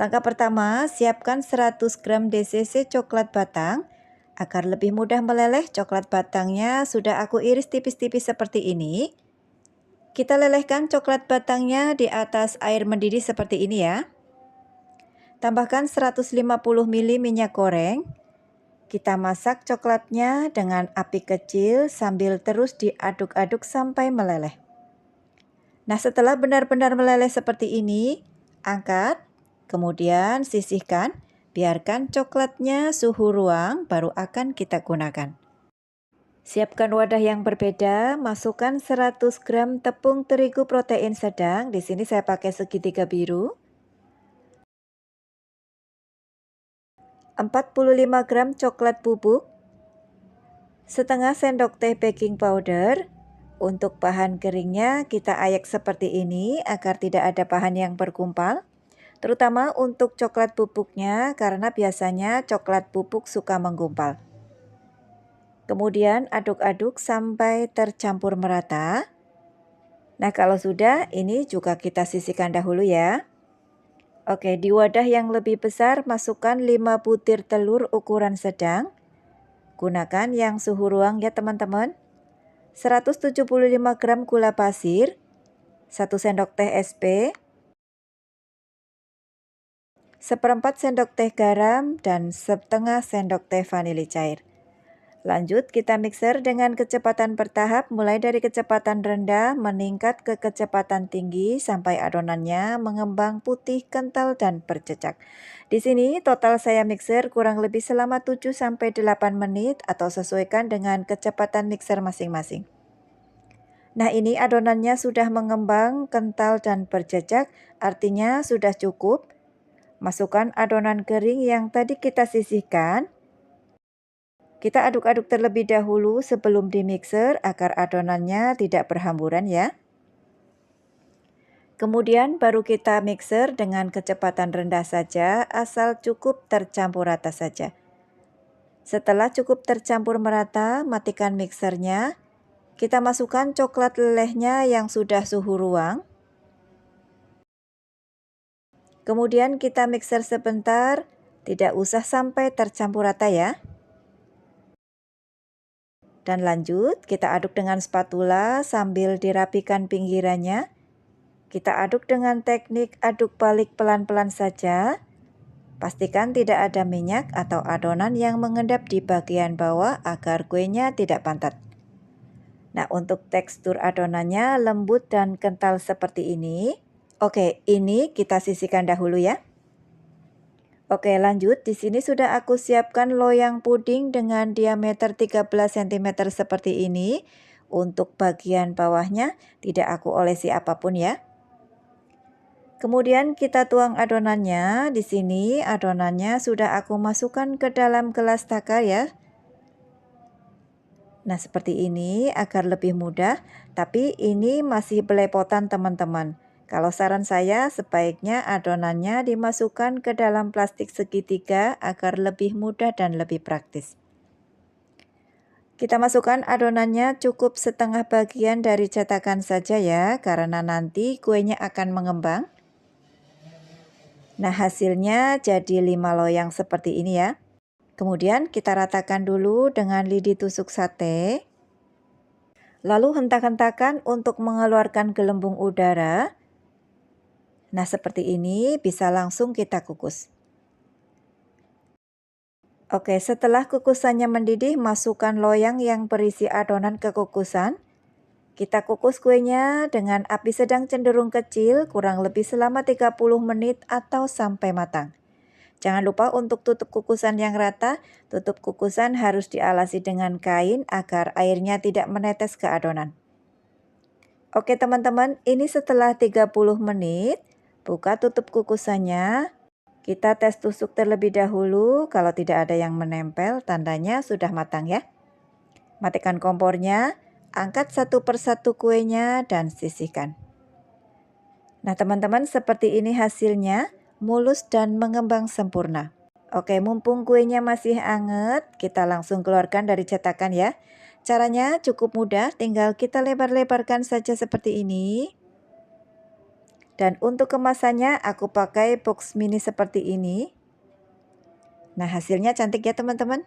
Langkah pertama, siapkan 100 gram DCC coklat batang. Agar lebih mudah meleleh, coklat batangnya sudah aku iris tipis-tipis seperti ini. Kita lelehkan coklat batangnya di atas air mendidih seperti ini ya. Tambahkan 150 ml minyak goreng. Kita masak coklatnya dengan api kecil sambil terus diaduk-aduk sampai meleleh. Nah, setelah benar-benar meleleh seperti ini, angkat, kemudian sisihkan, biarkan coklatnya suhu ruang baru akan kita gunakan. Siapkan wadah yang berbeda, masukkan 100 gram tepung terigu protein sedang, di sini saya pakai segitiga biru. 45 gram coklat bubuk, setengah sendok teh baking powder. Untuk bahan keringnya kita ayak seperti ini agar tidak ada bahan yang bergumpal, terutama untuk coklat bubuknya karena biasanya coklat bubuk suka menggumpal. Kemudian aduk-aduk sampai tercampur merata. Nah, kalau sudah, ini juga kita sisihkan dahulu ya. Oke, di wadah yang lebih besar masukkan 5 butir telur ukuran sedang. Gunakan yang suhu ruang ya teman-teman. 175 gram gula pasir, 1 sendok teh SP, seperempat sendok teh garam, dan setengah sendok teh vanili cair. Lanjut kita mixer dengan kecepatan bertahap mulai dari kecepatan rendah meningkat ke kecepatan tinggi sampai adonannya mengembang putih, kental, dan berjejak. Di sini total saya mixer kurang lebih selama 7-8 menit atau sesuaikan dengan kecepatan mixer masing-masing. Nah, ini adonannya sudah mengembang, kental, dan berjejak, artinya sudah cukup. Masukkan adonan kering yang tadi kita sisihkan. Kita aduk-aduk terlebih dahulu sebelum dimixer agar adonannya tidak berhamburan ya. Kemudian baru kita mixer dengan kecepatan rendah saja, asal cukup tercampur rata saja. Setelah cukup tercampur merata, matikan mixernya. Kita masukkan coklat lelehnya yang sudah suhu ruang. Kemudian kita mixer sebentar, tidak usah sampai tercampur rata ya. Dan lanjut, kita aduk dengan spatula sambil dirapikan pinggirannya. Kita aduk dengan teknik aduk balik pelan-pelan saja. Pastikan tidak ada minyak atau adonan yang mengendap di bagian bawah agar kuenya tidak pantat. Nah, untuk tekstur adonannya lembut dan kental seperti ini. Oke, ini kita sisihkan dahulu ya. Oke, lanjut. Di sini sudah aku siapkan loyang puding dengan diameter 13 cm seperti ini. Untuk bagian bawahnya tidak aku olesi apapun ya. Kemudian kita tuang adonannya. Di sini adonannya sudah aku masukkan ke dalam gelas takar ya. Nah, seperti ini agar lebih mudah, tapi ini masih belepotan teman-teman. Kalau saran saya sebaiknya adonannya dimasukkan ke dalam plastik segitiga agar lebih mudah dan lebih praktis. Kita masukkan adonannya cukup setengah bagian dari cetakan saja ya, karena nanti kuenya akan mengembang. Nah, hasilnya jadi 5 loyang seperti ini ya. Kemudian kita ratakan dulu dengan lidi tusuk sate. Lalu hentak-hentakan untuk mengeluarkan gelembung udara. Nah, seperti ini bisa langsung kita kukus. Oke, setelah kukusannya mendidih, masukkan loyang yang berisi adonan ke kukusan. Kita kukus kuenya dengan api sedang cenderung kecil, kurang lebih selama 30 menit atau sampai matang. Jangan lupa untuk tutup kukusan yang rata. Tutup kukusan harus dialasi dengan kain agar airnya tidak menetes ke adonan. Oke teman-teman, ini setelah 30 menit, buka tutup kukusannya. Kita tes tusuk terlebih dahulu, kalau tidak ada yang menempel, tandanya sudah matang ya. Matikan kompornya, angkat satu persatu kuenya dan sisihkan. Nah teman-teman, seperti ini hasilnya. Mulus dan mengembang sempurna. Oke, mumpung kuenya masih anget, kita langsung keluarkan dari cetakan ya. Caranya cukup mudah, tinggal kita lebar-lebarkan saja seperti ini. Dan untuk kemasannya aku pakai box mini seperti ini. Nah, hasilnya cantik ya teman-teman.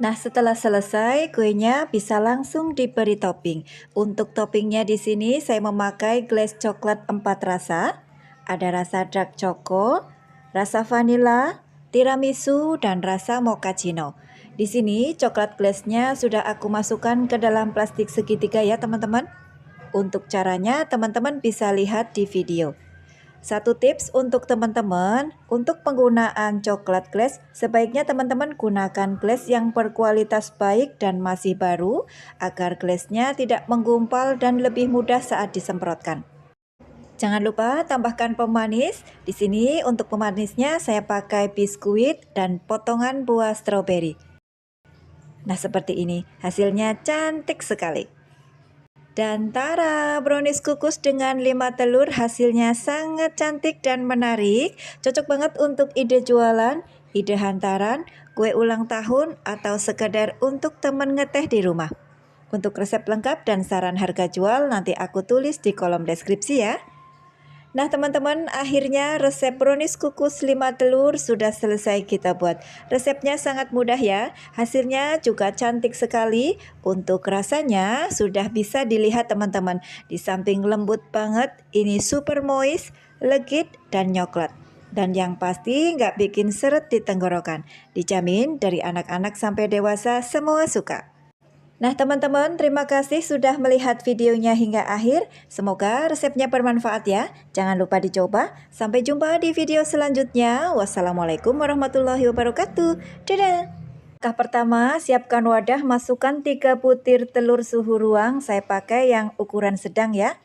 Nah, setelah selesai, kuenya bisa langsung diberi topping. Untuk toppingnya di sini saya memakai glaze coklat 4 rasa. Ada rasa dark choco, rasa vanilla, tiramisu, dan rasa mochaccino. Di sini coklat glaze-nya sudah aku masukkan ke dalam plastik segitiga ya teman-teman. Untuk caranya teman-teman bisa lihat di video. Satu tips untuk teman-teman, untuk penggunaan coklat glaze, sebaiknya teman-teman gunakan glaze yang berkualitas baik dan masih baru, agar glaze-nya tidak menggumpal dan lebih mudah saat disemprotkan. Jangan lupa tambahkan pemanis. Di sini untuk pemanisnya saya pakai biskuit dan potongan buah stroberi. Nah, seperti ini, hasilnya cantik sekali. Dan tara, brownies kukus dengan 5 telur hasilnya sangat cantik dan menarik. Cocok banget untuk ide jualan, ide hantaran, kue ulang tahun, atau sekedar untuk teman ngeteh di rumah. Untuk resep lengkap dan saran harga jual nanti aku tulis di kolom deskripsi ya. Nah teman-teman, akhirnya resep brownies kukus 5 telur sudah selesai kita buat. Resepnya sangat mudah ya, hasilnya juga cantik sekali. Untuk rasanya sudah bisa dilihat teman-teman. Di samping lembut banget, ini super moist, legit, dan nyoklat. Dan yang pasti nggak bikin seret di tenggorokan. Dijamin dari anak-anak sampai dewasa semua suka. Nah teman-teman, terima kasih sudah melihat videonya hingga akhir. Semoga resepnya bermanfaat ya. Jangan lupa dicoba. Sampai jumpa di video selanjutnya. Wassalamualaikum warahmatullahi wabarakatuh. Dadah. Langkah pertama, siapkan wadah, masukkan 3 butir telur suhu ruang. Saya pakai yang ukuran sedang ya.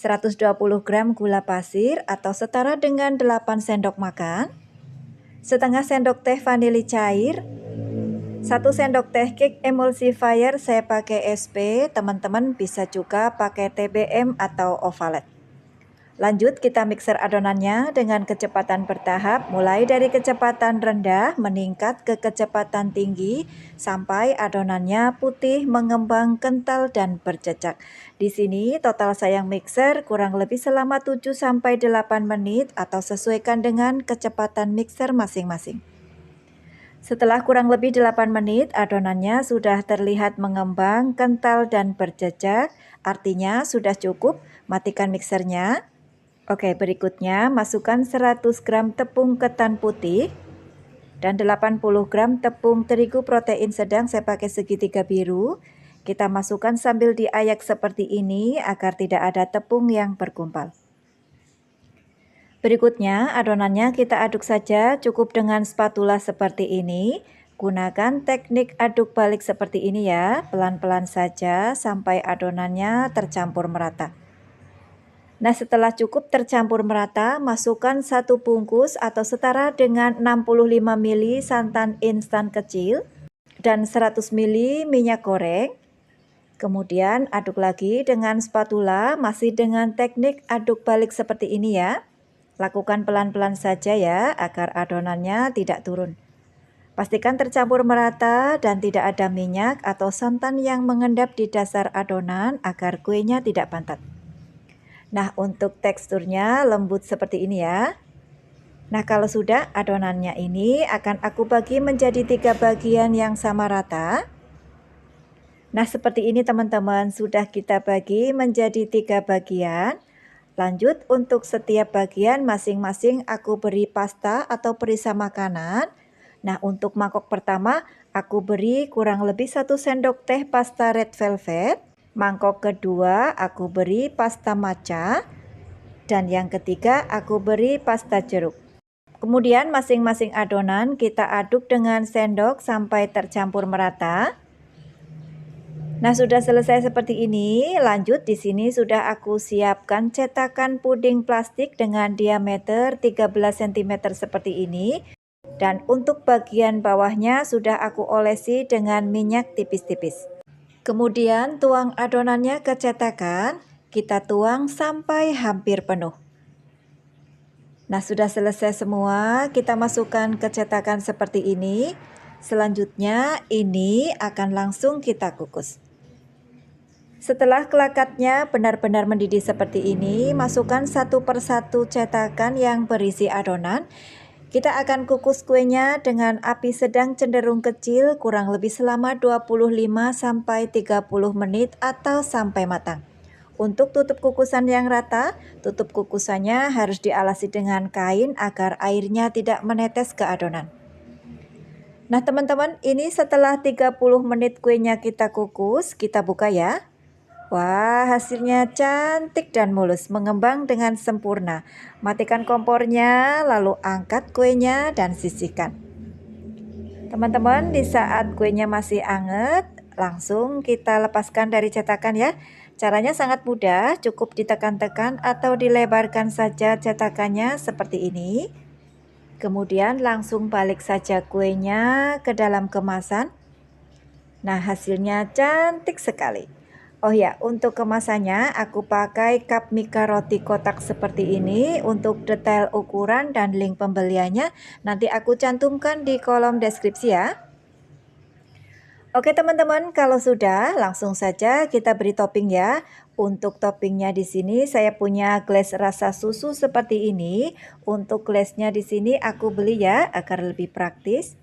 120 gram gula pasir atau setara dengan 8 sendok makan. Setengah sendok teh vanili cair. 1 sendok teh cake emulsifier, saya pakai SP, teman-teman bisa juga pakai TBM atau ovalet. Lanjut kita mixer adonannya dengan kecepatan bertahap, mulai dari kecepatan rendah meningkat ke kecepatan tinggi sampai adonannya putih, mengembang, kental, dan berjejak. Di sini total saya mixer kurang lebih selama 7-8 menit atau sesuaikan dengan kecepatan mixer masing-masing. Setelah kurang lebih 8 menit, adonannya sudah terlihat mengembang, kental, dan berjejak. Artinya sudah cukup, matikan mixernya. Oke, berikutnya masukkan 100 gram tepung ketan putih dan 80 gram tepung terigu protein sedang, saya pakai segitiga biru. Kita masukkan sambil diayak seperti ini agar tidak ada tepung yang bergumpal. Berikutnya, adonannya kita aduk saja, cukup dengan spatula seperti ini. Gunakan teknik aduk balik seperti ini ya, pelan-pelan saja sampai adonannya tercampur merata. Nah, setelah cukup tercampur merata, masukkan 1 bungkus atau setara dengan 65 ml santan instan kecil dan 100 ml minyak goreng. Kemudian aduk lagi dengan spatula, masih dengan teknik aduk balik seperti ini ya. Lakukan pelan-pelan saja ya, agar adonannya tidak turun. Pastikan tercampur merata dan tidak ada minyak atau santan yang mengendap di dasar adonan agar kuenya tidak bantat. Nah, untuk teksturnya lembut seperti ini ya. Nah, kalau sudah, adonannya ini akan aku bagi menjadi 3 bagian yang sama rata. Nah, seperti ini teman-teman, sudah kita bagi menjadi 3 bagian. Lanjut, untuk setiap bagian masing-masing aku beri pasta atau perisa makanan. Nah, untuk mangkok pertama aku beri kurang lebih 1 sendok teh pasta red velvet. Mangkok kedua aku beri pasta matcha. Dan yang ketiga aku beri pasta jeruk. Kemudian masing-masing adonan kita aduk dengan sendok sampai tercampur merata. Nah, sudah selesai seperti ini. Lanjut, di sini sudah aku siapkan cetakan puding plastik dengan diameter 13 cm seperti ini. Dan untuk bagian bawahnya sudah aku olesi dengan minyak tipis-tipis. Kemudian tuang adonannya ke cetakan, kita tuang sampai hampir penuh. Nah, sudah selesai semua, kita masukkan ke cetakan seperti ini. Selanjutnya ini akan langsung kita kukus. Setelah kelakatnya benar-benar mendidih seperti ini, masukkan satu persatu cetakan yang berisi adonan. Kita akan kukus kuenya dengan api sedang cenderung kecil kurang lebih selama 25-30 menit atau sampai matang. Untuk tutup kukusan yang rata, tutup kukusannya harus dialasi dengan kain agar airnya tidak menetes ke adonan. Nah teman-teman, ini setelah 30 menit kuenya kita kukus, kita buka ya. Wah, hasilnya cantik dan mulus, mengembang dengan sempurna. Matikan kompornya, lalu angkat kuenya dan sisihkan. Teman-teman, di saat kuenya masih anget, langsung kita lepaskan dari cetakan ya. Caranya sangat mudah, cukup ditekan-tekan atau dilebarkan saja cetakannya seperti ini. Kemudian langsung balik saja kuenya ke dalam kemasan. Nah, hasilnya cantik sekali. Oh ya, untuk kemasannya aku pakai cup mika roti kotak seperti ini. Untuk detail ukuran dan link pembeliannya nanti aku cantumkan di kolom deskripsi ya. Oke teman-teman, kalau sudah langsung saja kita beri topping ya. Untuk toppingnya di sini saya punya glaze rasa susu seperti ini. Untuk glaze-nya di sini aku beli ya agar lebih praktis.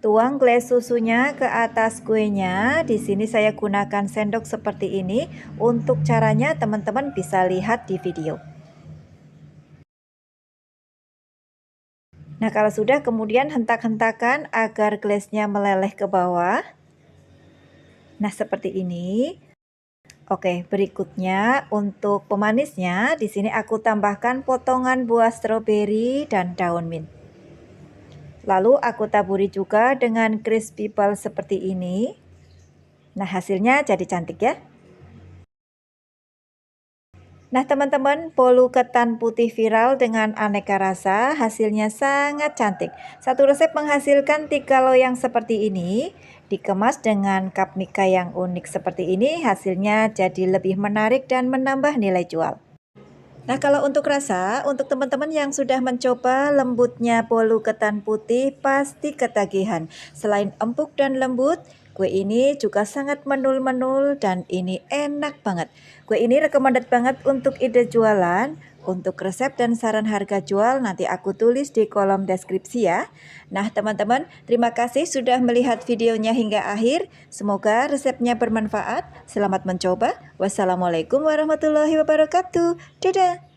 Tuang glaze susunya ke atas kuenya. Di sini saya gunakan sendok seperti ini. Untuk caranya teman-teman bisa lihat di video. Nah, kalau sudah kemudian hentak-hentakan agar glaze-nya meleleh ke bawah. Nah, seperti ini. Oke, berikutnya untuk pemanisnya di sini aku tambahkan potongan buah stroberi dan daun mint. Lalu aku taburi juga dengan crispy ball seperti ini. Nah, hasilnya jadi cantik ya. Nah, teman-teman, bolu ketan putih viral dengan aneka rasa, hasilnya sangat cantik. Satu resep menghasilkan 3 loyang seperti ini. Dikemas dengan cup mika yang unik seperti ini, hasilnya jadi lebih menarik dan menambah nilai jual. Nah, kalau untuk rasa, untuk teman-teman yang sudah mencoba lembutnya bolu ketan putih pasti ketagihan. Selain empuk dan lembut, kue ini juga sangat menul-menul dan ini enak banget. Kue ini recommended banget untuk ide jualan. Untuk resep dan saran harga jual nanti aku tulis di kolom deskripsi ya. Nah teman-teman, terima kasih sudah melihat videonya hingga akhir. Semoga resepnya bermanfaat. Selamat mencoba. Wassalamualaikum warahmatullahi wabarakatuh. Dadah.